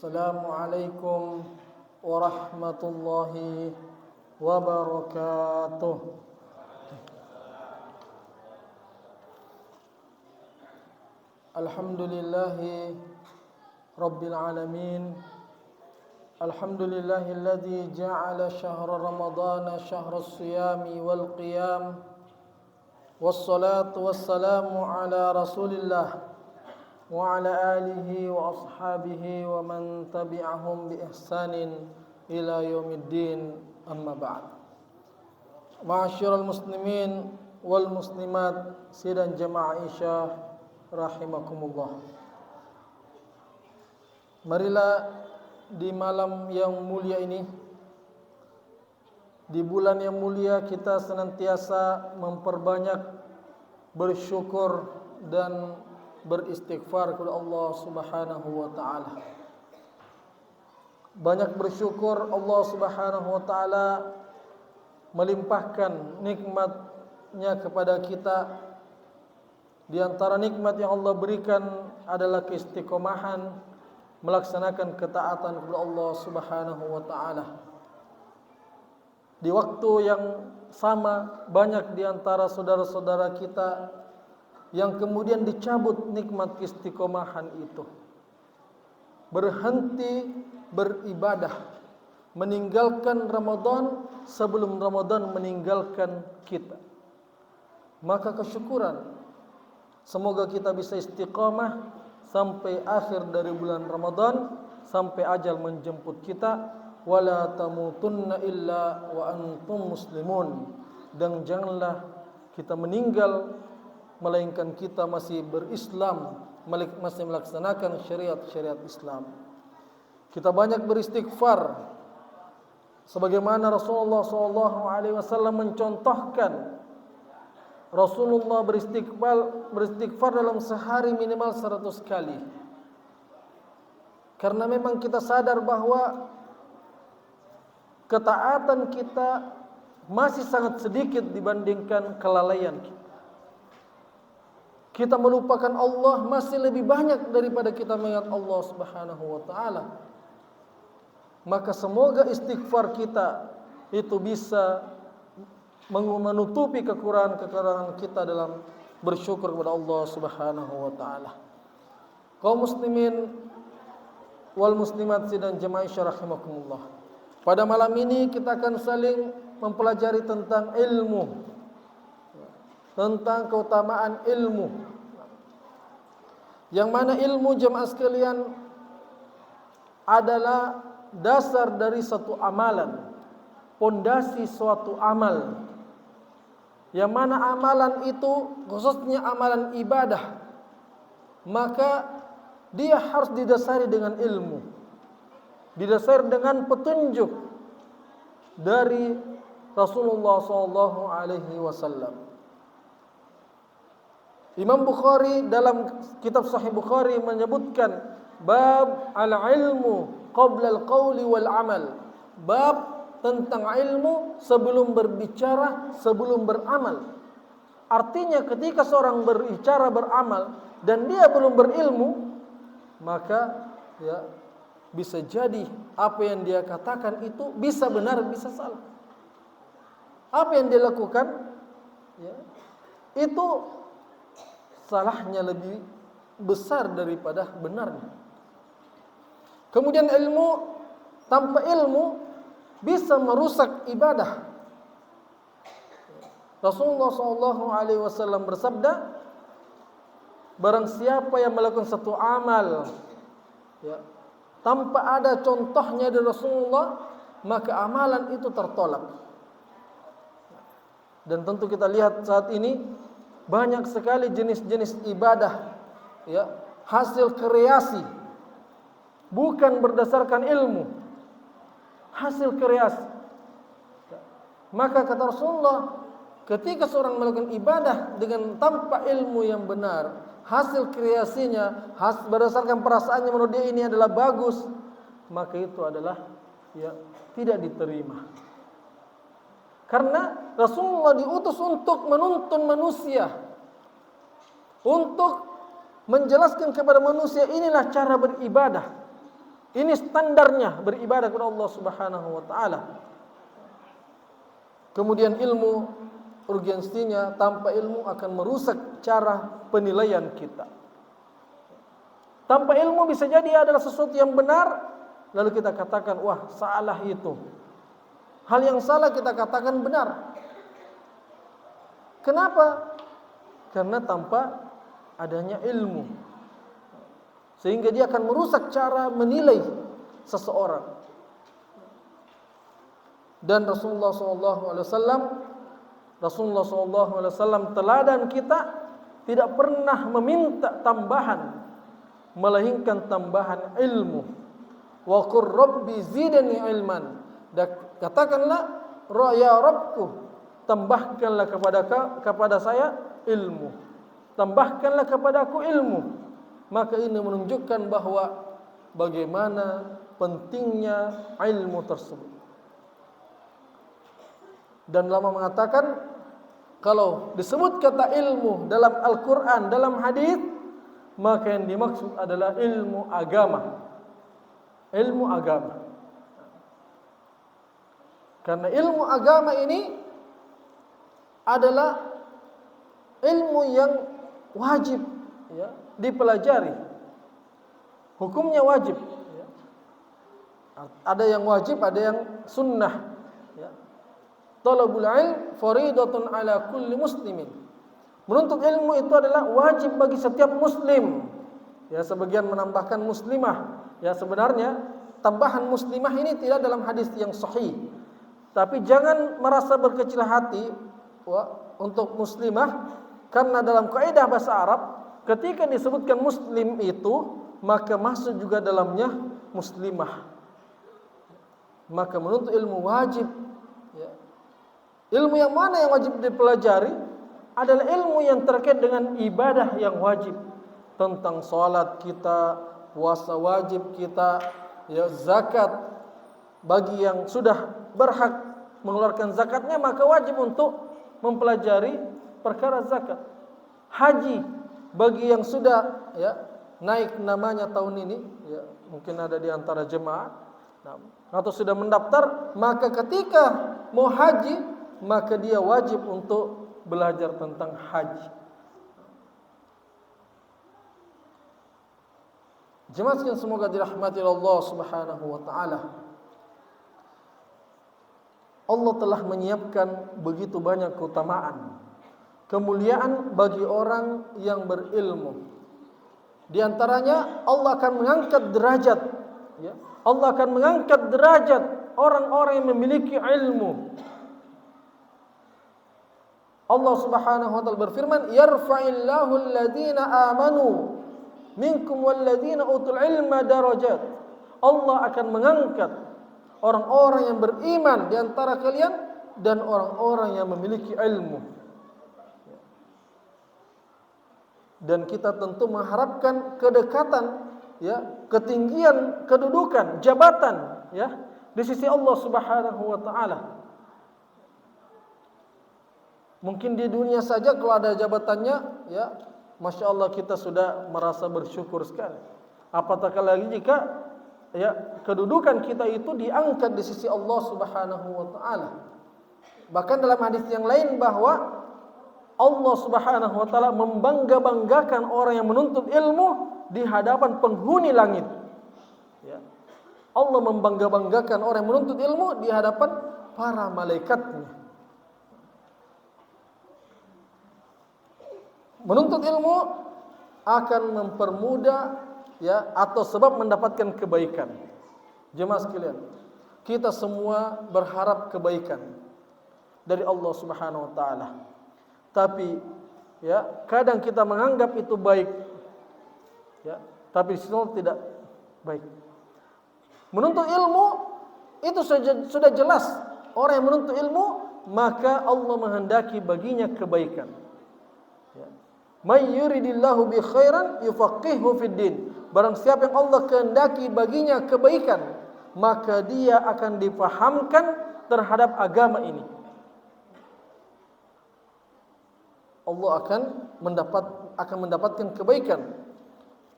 Assalamualaikum warahmatullahi wabarakatuh. Alhamdulillahi rabbil alamin. Alhamdulillahilladzi ja'ala syahra ramadana syahras siyami wal qiyam. Wassalatu wassalamu ala rasulillah wa ala alihi wa ashabihi wa man tabi'ahum bi ihsanin ila yaumiddin, amma ba'd. Ma'asyiral muslimin wal muslimat, sidang jamaah Isya rahimakumullah. Marilah di malam yang mulia ini, di bulan yang mulia, kita senantiasa memperbanyak bersyukur dan beristighfar kepada Allah Subhanahu wa taala. Banyak bersyukur Allah Subhanahu wa taala melimpahkan nikmat-Nya kepada kita. Di antara nikmat yang Allah berikan adalah keistiqomahan melaksanakan ketaatan kepada Allah Subhanahu wa taala. Di waktu yang sama, banyak di antara saudara-saudara kita yang kemudian dicabut nikmat keistiqomahan itu, berhenti beribadah, meninggalkan Ramadan sebelum Ramadan meninggalkan kita. Maka kesyukuran, semoga kita bisa istiqamah sampai akhir dari bulan Ramadan, sampai ajal menjemput kita. Wala tamutunna illa wa antum muslimun. Dan janganlah kita meninggal melainkan kita masih berislam, masih melaksanakan syariat-syariat Islam. Kita banyak beristighfar sebagaimana Rasulullah SAW mencontohkan. Rasulullah beristighfar dalam sehari minimal 100 kali. Karena memang kita sadar bahwa ketaatan kita masih sangat sedikit dibandingkan kelalaian kita. Kita melupakan Allah masih lebih banyak daripada kita mengingat Allah Subhanahu wa taala. Maka semoga istighfar kita itu bisa menutupi kekurangan-kekurangan kita dalam bersyukur kepada Allah Subhanahu wa taala. Kaum muslimin wal muslimat sidang jamaah rahimakumullah. Pada malam ini kita akan saling mempelajari tentang ilmu, tentang keutamaan ilmu. Yang mana ilmu, jemaah sekalian, adalah dasar dari satu amalan, pondasi suatu amal. Yang mana amalan itu, khususnya amalan ibadah, maka dia harus didasari dengan ilmu, didasari dengan petunjuk dari Rasulullah SAW. Imam Bukhari dalam kitab Sahih Bukhari menyebutkan bab al-ilmu qabla al-qawli wal amal. Bab tentang ilmu sebelum berbicara, sebelum beramal. Artinya ketika seorang berbicara, beramal dan dia belum berilmu, maka bisa jadi apa yang dia katakan itu bisa benar, bisa salah. Apa yang dia lakukan itu salahnya lebih besar daripada benarnya. Kemudian ilmu, tanpa ilmu bisa merusak ibadah. Rasulullah SAW bersabda, barang siapa yang melakukan satu amal tanpa ada contohnya dari Rasulullah, maka amalan itu tertolak. Dan tentu kita lihat saat ini banyak sekali jenis-jenis ibadah hasil kreasi, bukan berdasarkan ilmu, hasil kreasi. Maka kata Rasulullah, ketika seorang melakukan ibadah dengan tanpa ilmu yang benar, hasil kreasinya berdasarkan perasaannya menurut dia ini adalah bagus, maka itu adalah tidak diterima. Karena Rasulullah diutus untuk menuntun manusia, untuk menjelaskan kepada manusia inilah cara beribadah. Ini standarnya beribadah kepada Allah Subhanahu wa taala. Kemudian ilmu, urgensinya, tanpa ilmu akan merusak cara penilaian kita. Tanpa ilmu bisa jadi adalah sesuatu yang benar, lalu kita katakan, wah salah itu. Hal yang salah kita katakan benar. Kenapa? Karena tanpa adanya ilmu, sehingga dia akan merusak cara menilai seseorang. Dan Rasulullah SAW teladan kita tidak pernah meminta tambahan, melainkan tambahan ilmu. Wa qur rabbi zidni ilman. Dan katakanlah, ya Rabbku, tambahkanlah kepada saya ilmu. Tambahkanlah kepadaku ilmu. Maka ini menunjukkan bahwa bagaimana pentingnya ilmu tersebut. Dan ulama mengatakan, kalau disebut kata ilmu dalam Al-Quran, dalam hadis, maka yang dimaksud adalah ilmu agama. Ilmu agama. Karena ilmu agama ini adalah ilmu yang wajib, ya, dipelajari. Hukumnya wajib, ya. Ada yang wajib, ada yang sunnah, ya. Talabul ilm faridatun ala kulli muslimin. Menuntut ilmu itu adalah wajib bagi setiap muslim. Ya, sebagian menambahkan muslimah. Ya, sebenarnya tambahan muslimah ini tidak dalam hadis yang sahih. Tapi jangan merasa berkecil hati untuk muslimah, karena dalam kaidah bahasa Arab ketika disebutkan muslim itu maka masuk juga dalamnya muslimah. Maka menuntut ilmu wajib, ya. Ilmu yang mana yang wajib dipelajari adalah ilmu yang terkait dengan ibadah yang wajib, tentang salat kita, puasa wajib kita, ya, zakat bagi yang sudah berhak mengeluarkan zakatnya maka wajib untuk mempelajari perkara zakat. Haji bagi yang sudah, ya, naik namanya tahun ini, ya, mungkin ada di antara jemaah atau sudah mendaftar, maka ketika mau haji maka dia wajib untuk belajar tentang haji. Jemaah sekalian, semoga dirahmati Allah Subhanahu wa taala. Allah telah menyiapkan begitu banyak keutamaan, kemuliaan bagi orang yang berilmu. Di antaranya Allah akan mengangkat derajat, ya. Allah akan mengangkat derajat orang-orang yang memiliki ilmu. Allah Subhanahu wa taala berfirman, "Yarfa'illahu alladhina amanu minkum walladhina utul ilma darajat." Allah akan mengangkat orang-orang yang beriman di antara kalian dan orang-orang yang memiliki ilmu. Dan kita tentu mengharapkan kedekatan, ya, ketinggian kedudukan, jabatan, ya, di sisi Allah Subhanahu wa taala. Mungkin di dunia saja kalau ada jabatannya, ya, Masya Allah kita sudah merasa bersyukur sekali. Apatah lagi jika, ya, kedudukan kita itu diangkat di sisi Allah Subhanahu wa taala. Bahkan dalam hadis yang lain bahwa Allah Subhanahu wa taala membangga-banggakan orang yang menuntut ilmu di hadapan penghuni langit. Ya. Allah membangga-banggakan orang yang menuntut ilmu di hadapan para malaikatnya. Menuntut ilmu akan mempermudah, ya, atau sebab mendapatkan kebaikan. Jemaah sekalian, kita semua berharap kebaikan dari Allah Subhanahu wa taala. Tapi, ya, kadang kita menganggap itu baik, ya, tapi sebenarnya tidak baik. Menuntut ilmu itu sudah jelas, orang yang menuntut ilmu maka Allah menghendaki baginya kebaikan. Ya. May yuridillahu bi khairan yufaqihu fid din. Barang siapa yang Allah kehendaki baginya kebaikan, maka dia akan difahamkan terhadap agama ini. Allah akan mendapatkan kebaikan.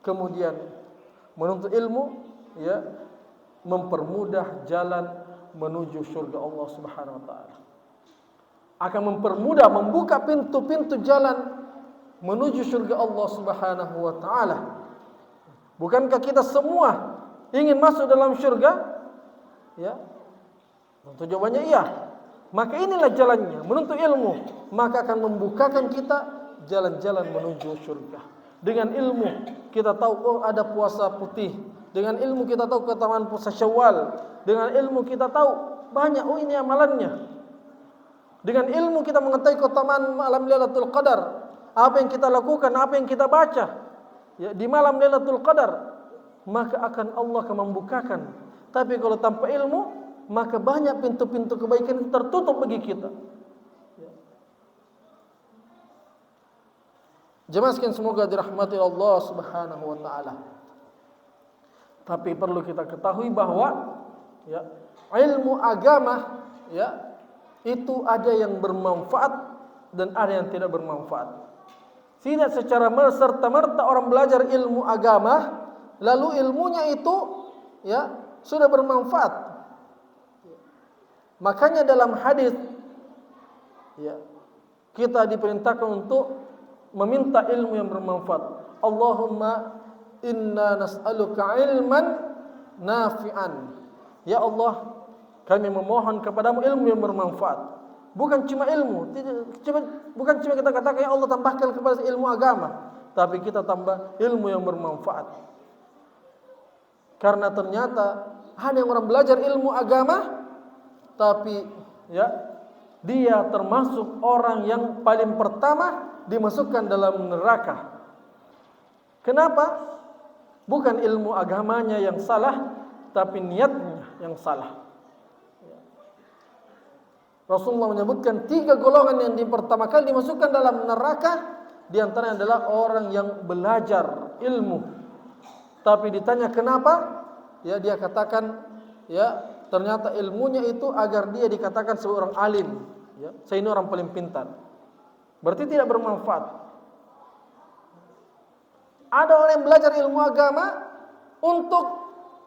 Kemudian menuntut ilmu, ya mempermudah jalan menuju surga Allah Subhanahu wa taala. Akan mempermudah, membuka pintu-pintu jalan menuju surga Allah Subhanahu wa taala. Bukankah kita semua ingin masuk dalam surga? Ya. Tentu jawabannya iya. Maka inilah jalannya, menuntut ilmu, maka akan membukakan kita jalan-jalan menuju surga. Dengan ilmu kita tahu oh ada puasa putih. Dengan ilmu kita tahu keutamaan puasa Syawal. Dengan ilmu kita tahu banyak oh ini amalannya. Dengan ilmu kita mengetahui keutamaan malam Lailatul Qadar. Apa yang kita lakukan, apa yang kita baca ya di malam Lailatul Qadar, maka akan Allah akan membukakan. Tapi kalau tanpa ilmu, maka banyak pintu-pintu kebaikan tertutup bagi kita. Jemaah sekalian semoga dirahmati Allah Subhanahu wa taala. Tapi perlu kita ketahui bahwa ya, ilmu agama ya itu ada yang bermanfaat dan ada yang tidak bermanfaat. Tidak secara serta-merta orang belajar ilmu agama lalu ilmunya itu ya sudah bermanfaat. Makanya dalam hadis ya kita diperintahkan untuk meminta ilmu yang bermanfaat. Allahumma inna nas'aluka ilman nafi'an. Ya Allah, kami memohon kepadamu ilmu yang bermanfaat. Bukan cuma ilmu, bukan cuma kita katakan ya Allah tambahkan kepada ilmu agama, tapi kita tambah ilmu yang bermanfaat. Karena ternyata ada yang orang belajar ilmu agama tapi ya dia termasuk orang yang paling pertama dimasukkan dalam neraka. Kenapa? Bukan ilmu agamanya yang salah, tapi niatnya yang salah. Rasulullah menyebutkan 3 golongan yang pertama kali dimasukkan dalam neraka. Di antaranya adalah orang yang belajar ilmu. Tapi ditanya kenapa? Ya dia katakan ya ternyata ilmunya itu agar dia dikatakan seorang alim. Ya, saya ini orang paling pintar. Berarti tidak bermanfaat. Ada orang yang belajar ilmu agama untuk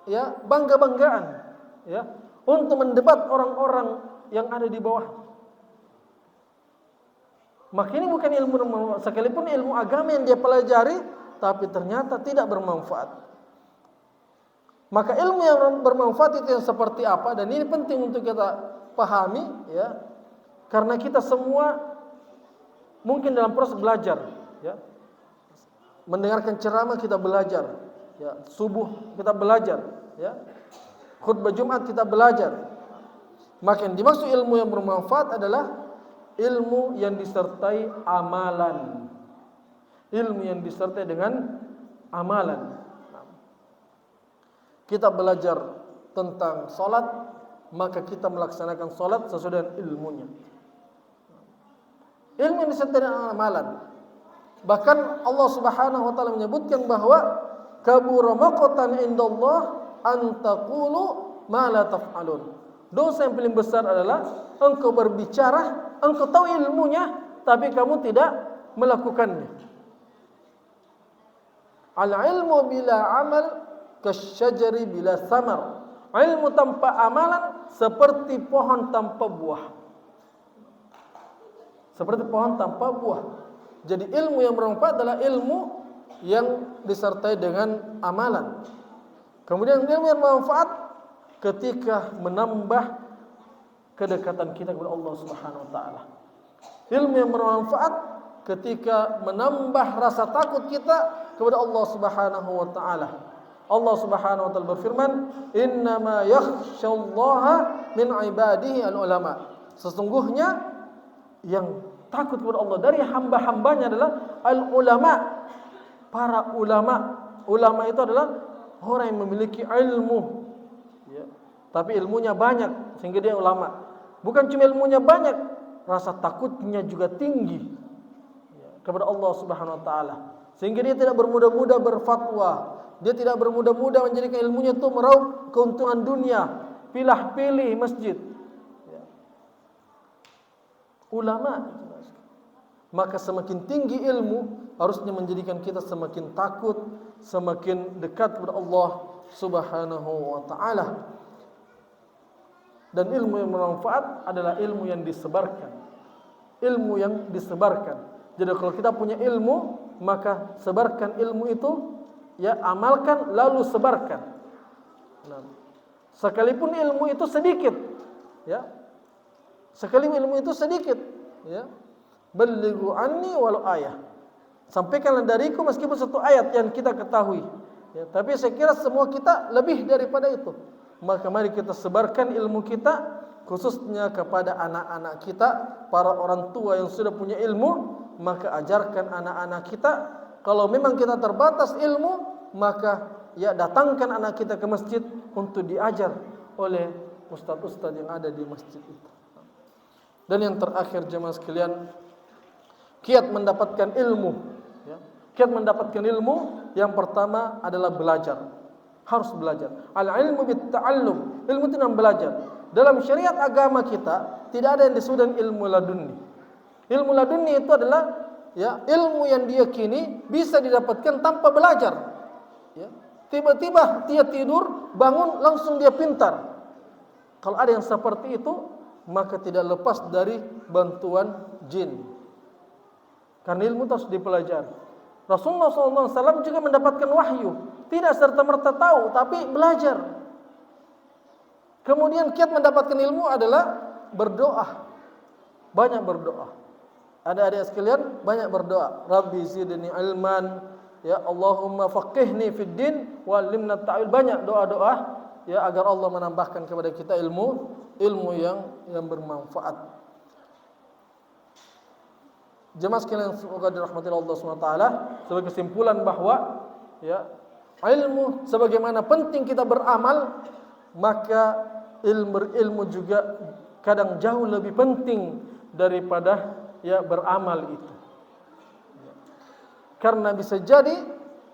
ya bangga-banggaan, ya, untuk mendebat orang-orang yang ada di bawah. Maka ini bukan ilmu bermanfaat. Sekalipun ilmu agama yang dia pelajari, tapi ternyata tidak bermanfaat. Maka ilmu yang bermanfaat itu yang seperti apa? Dan ini penting untuk kita pahami, ya, karena kita semua mungkin dalam proses belajar, ya, mendengarkan ceramah kita belajar, ya, subuh kita belajar, ya, khutbah Jumat kita belajar. Maka yang dimaksud ilmu yang bermanfaat adalah ilmu yang disertai amalan, ilmu yang disertai dengan amalan. Kita belajar tentang solat, maka kita melaksanakan solat sesuai dengan ilmunya. Ilmu yang disertai dengan amalan. Bahkan Allah Subhanahu wa taala menyebutkan bahwa kabura maqtan indallah an taqulu ma la taf'alun. Dosa yang paling besar adalah engkau berbicara, engkau tahu ilmunya, tapi kamu tidak melakukannya. Al-ilmu bila amal kasyajari bila samar. Ilmu tanpa amalan seperti pohon tanpa buah. Seperti pohon tanpa buah. Jadi ilmu yang bermanfaat adalah ilmu yang disertai dengan amalan. Kemudian ilmu yang bermanfaat ketika menambah kedekatan kita kepada Allah Subhanahu wa taala. Ilmu yang bermanfaat ketika menambah rasa takut kita kepada Allah Subhanahu wa taala. Allah Subhanahu wa taala berfirman, "Innama yakhsyallaha min ibadihi al-ulama." Sesungguhnya yang takut kepada Allah dari hamba-hambanya adalah al-ulama, para ulama. Ulama itu adalah orang yang memiliki ilmu, ya, tapi ilmunya banyak sehingga dia ulama. Bukan cuma ilmunya banyak, rasa takutnya juga tinggi, ya, kepada Allah Subhanahu wa taala, sehingga dia tidak bermudah-mudah berfatwa. Dia tidak bermudah-mudah menjadikan ilmunya itu meraup keuntungan dunia, pilih-pilih masjid, ya. Ulama. Maka semakin tinggi ilmu harusnya menjadikan kita semakin takut, semakin dekat kepada Allah Subhanahu wa taala. Dan ilmu yang bermanfaat adalah ilmu yang disebarkan. Ilmu yang disebarkan. Jadi kalau kita punya ilmu, maka sebarkan ilmu itu, ya, amalkan lalu sebarkan. Nah, sekalipun ilmu itu sedikit, ya. Sekalipun ilmu itu sedikit, ya. Balighu anni walau ayah. Sampaikanlah dariku meskipun satu ayat yang kita ketahui. Ya, tapi saya kira semua kita lebih daripada itu. Maka mari kita sebarkan ilmu kita, khususnya kepada anak-anak kita, para orang tua yang sudah punya ilmu, maka ajarkan anak-anak kita. Kalau memang kita terbatas ilmu, maka ya datangkan anak kita ke masjid untuk diajar oleh ustaz-ustaz yang ada di masjid itu. Dan yang terakhir jemaah sekalian, kiat mendapatkan ilmu, ya. Kiat mendapatkan ilmu yang pertama adalah belajar. Harus belajar. Al-ilmu bit-ta'allum. Ilmu itu dengan belajar. Dalam syariat agama kita tidak ada yang disebut dengan ilmu laduni. Ilmu laduni itu adalah, ya, ilmu yang diyakini bisa didapatkan tanpa belajar. Ya. Tiba-tiba dia tidur, bangun langsung dia pintar. Kalau ada yang seperti itu, maka tidak lepas dari bantuan jin. Karena ilmu itu harus dipelajari. Rasulullah SAW juga mendapatkan wahyu, tidak serta-merta tahu, tapi belajar. Kemudian kiat mendapatkan ilmu adalah berdoa. Banyak berdoa. Adik-adik sekalian, banyak berdoa. Rabbi zidni ilman, ya Allahumma faqihni fid din wa 'allimna ta'wil. Banyak doa-doa, ya, agar Allah menambahkan kepada kita ilmu yang bermanfaat. Jemaah sekalian semoga dirahmati Allah SWT. Sebagai kesimpulan bahwa, ya, ilmu sebagaimana penting kita beramal, maka ilmu juga kadang jauh lebih penting daripada, ya, beramal itu. Karena bisa jadi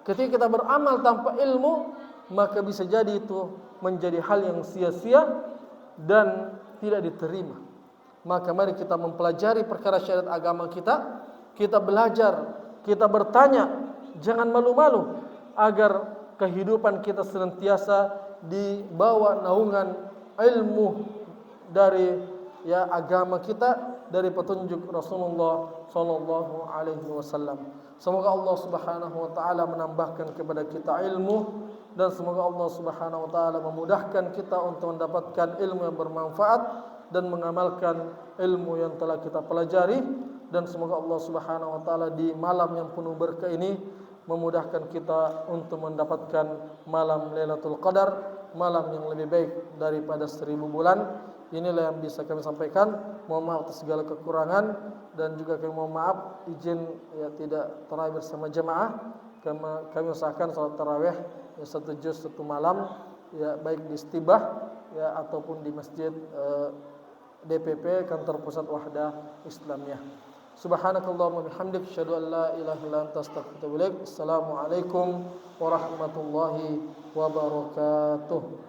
ketika kita beramal tanpa ilmu, maka bisa jadi itu menjadi hal yang sia-sia dan tidak diterima. Maka mari kita mempelajari perkara syariat agama kita, kita belajar, kita bertanya, jangan malu-malu, agar kehidupan kita senantiasa di bawah naungan ilmu dari, ya, agama kita, dari petunjuk Rasulullah sallallahu alaihi wasallam. Semoga Allah Subhanahu wa taala menambahkan kepada kita ilmu, dan semoga Allah Subhanahu wa taala memudahkan kita untuk mendapatkan ilmu yang bermanfaat dan mengamalkan ilmu yang telah kita pelajari. Dan semoga Allah Subhanahu wa taala di malam yang penuh berkah ini memudahkan kita untuk mendapatkan malam Lailatul Qadar, malam yang lebih baik daripada 1000 bulan. Inilah yang bisa kami sampaikan. Mohon maaf atas segala kekurangan, dan juga kami mohon maaf izin, ya, tidak tarawih bersama jemaah. Kami usahakan salat tarawih, ya, 1 juz 1 malam, ya, baik di Istibah, ya, ataupun di masjid DPP Kantor Pusat Wahdah Islamiyah. Subhanakallahumma bihamdik, asyhadu an la ilaha illa anta, astaghfiruka wa atubu ilaik. Assalamualaikum warahmatullahi wabarakatuh.